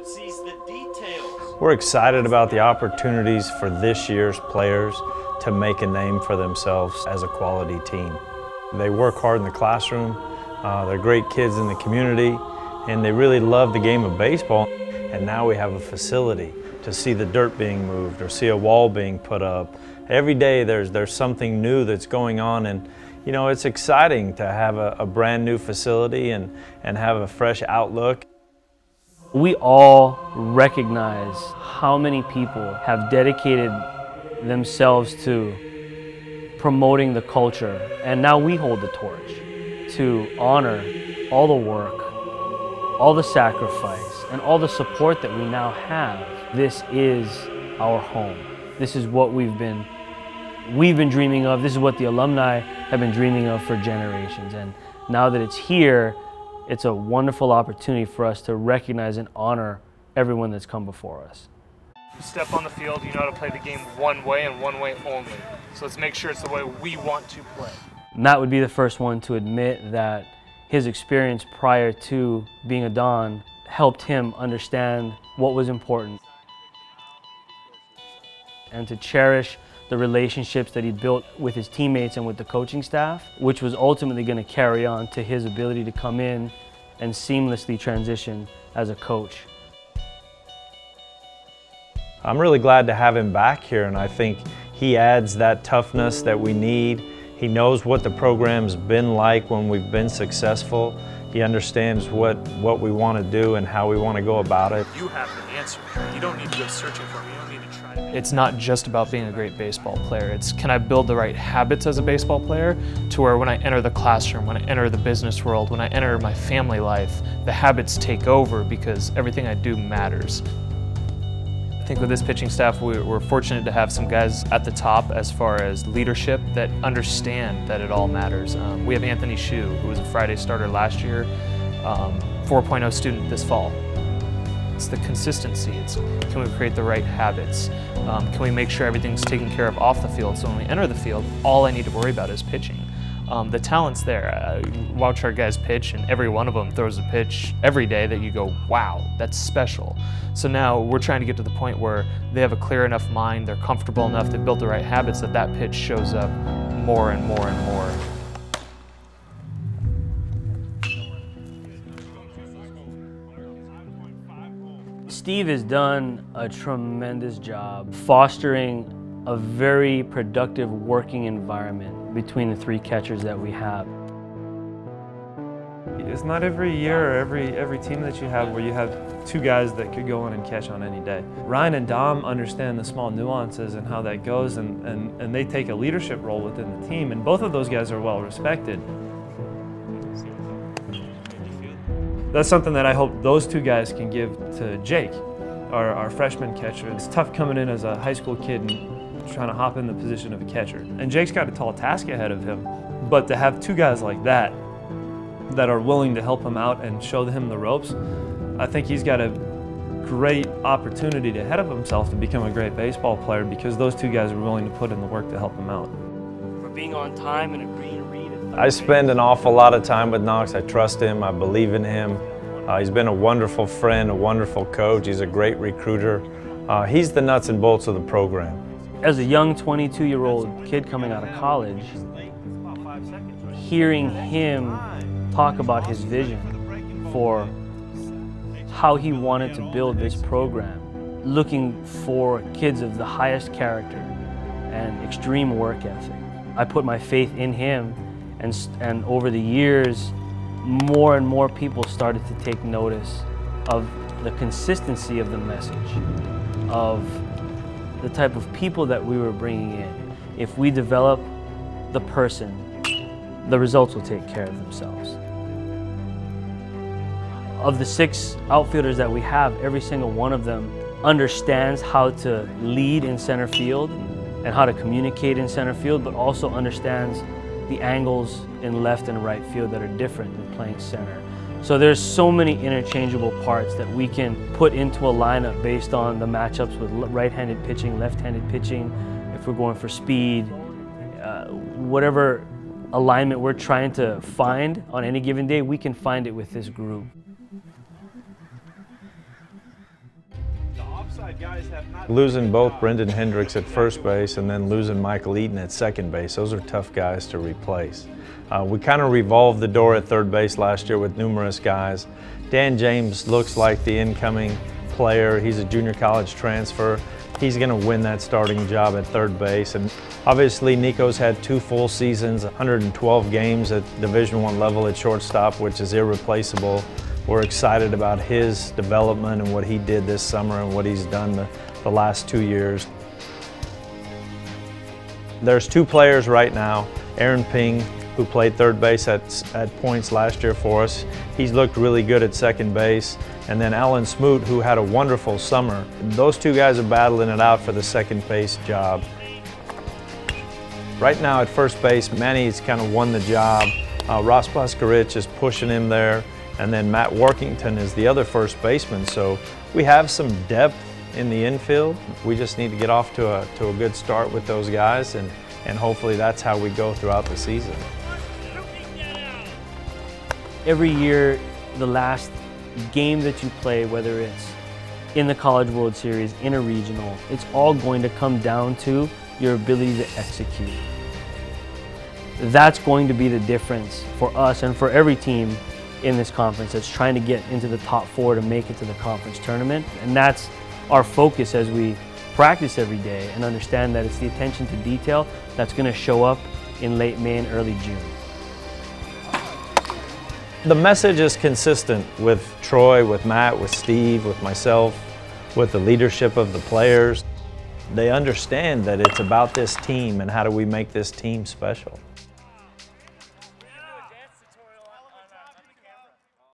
sees the details. We're excited about the opportunities for this year's players to make a name for themselves as a quality team. They work hard in the classroom, they're great kids in the community, and they really love the game of baseball. And now we have a facility to see the dirt being moved or see a wall being put up. Every day there's something new that's going on, and you know, it's exciting to have a brand new facility and have a fresh outlook. We all recognize how many people have dedicated themselves to promoting the culture, and now we hold the torch to honor all the work, all the sacrifice, and all the support that we now have. This is our home. This is what we've been dreaming of. This is what the alumni have been dreaming of for generations. And now that it's here, it's a wonderful opportunity for us to recognize and honor everyone that's come before us. You step on the field, you know how to play the game one way and one way only. So let's make sure it's the way we want to play. Matt would be the first one to admit that his experience prior to being a Don helped him understand what was important and to cherish the relationships that he built with his teammates and with the coaching staff, which was ultimately going to carry on to his ability to come in and seamlessly transition as a coach. I'm really glad to have him back here, and I think he adds that toughness that we need. He knows what the program's been like when we've been successful. He understands what we want to do and how we want to go about it. You have the answer. You don't need to go searching for them. You don't need to try to. It's not just about being a great baseball player. It's, can I build the right habits as a baseball player to where when I enter the classroom, when I enter the business world, when I enter my family life, the habits take over because everything I do matters. I think with this pitching staff, we're fortunate to have some guys at the top as far as leadership that understand that it all matters. We have Anthony Hsu, who was a Friday starter last year, 4.0 student this fall. It's the consistency. It's, can we create the right habits? Can we make sure everything's taken care of off the field so when we enter the field, all I need to worry about is pitching. The talent's there. Watch our guys pitch, and every one of them throws a pitch every day that you go, wow, that's special. So now we're trying to get to the point where they have a clear enough mind, they're comfortable enough, they've built the right habits that that pitch shows up more and more and more. Steve has done a tremendous job fostering a very productive working environment between the three catchers that we have. It's not every year or every team that you have where you have two guys that could go in and catch on any day. Ryan and Dom understand the small nuances and how that goes, and they take a leadership role within the team, and both of those guys are well respected. That's something that I hope those two guys can give to Jake, our freshman catcher. It's tough coming in as a high school kid and trying to hop in the position of a catcher. And Jake's got a tall task ahead of him, but to have two guys like that are willing to help him out and show him the ropes, I think he's got a great opportunity ahead of himself to become a great baseball player because those two guys are willing to put in the work to help him out. For being on time and agreeing to read it. I spend an awful lot of time with Knox. I trust him, I believe in him. He's been a wonderful friend, a wonderful coach. He's a great recruiter. He's the nuts and bolts of the program. As a young 22-year-old kid coming out of college, hearing him talk about his vision for how he wanted to build this program, looking for kids of the highest character and extreme work ethic. I put my faith in him, and over the years, more and more people started to take notice of the consistency of the message, of the type of people that we were bringing in. If we develop the person, the results will take care of themselves. Of the 6 outfielders that we have, every single one of them understands how to lead in center field and how to communicate in center field, but also understands the angles in left and right field that are different than playing center. So there's so many interchangeable parts that we can put into a lineup based on the matchups with right-handed pitching, left-handed pitching, if we're going for speed, whatever alignment we're trying to find on any given day, we can find it with this group. Losing both Brendan Hendricks at first base and then losing Michael Eaton at second base, those are tough guys to replace. We kind of revolved the door at third base last year with numerous guys. Dan James looks like the incoming player. He's a junior college transfer. He's going to win that starting job at third base. And obviously Nico's had 2 full seasons, 112 games at Division I level at shortstop, which is irreplaceable. We're excited about his development and what he did this summer and what he's done the last 2 years. There's 2 players right now, Aaron Ping, who played third base at points last year for us. He's looked really good at second base. And then Alan Smoot, who had a wonderful summer. Those 2 guys are battling it out for the second base job. Right now at first base, Manny's kind of won the job. Ross Blaskarich is pushing him there. And then Matt Workington is the other first baseman. So we have some depth in the infield. We just need to get off to a good start with those guys, and hopefully that's how we go throughout the season. Every year, the last game that you play, whether it's in the College World Series, in a regional, it's all going to come down to your ability to execute. That's going to be the difference for us and for every team in this conference that's trying to get into the top 4 to make it to the conference tournament. And that's our focus as we practice every day and understand that it's the attention to detail that's going to show up in late May and early June. The message is consistent with Troy, with Matt, with Steve, with myself, with the leadership of the players. They understand that it's about this team and how do we make this team special.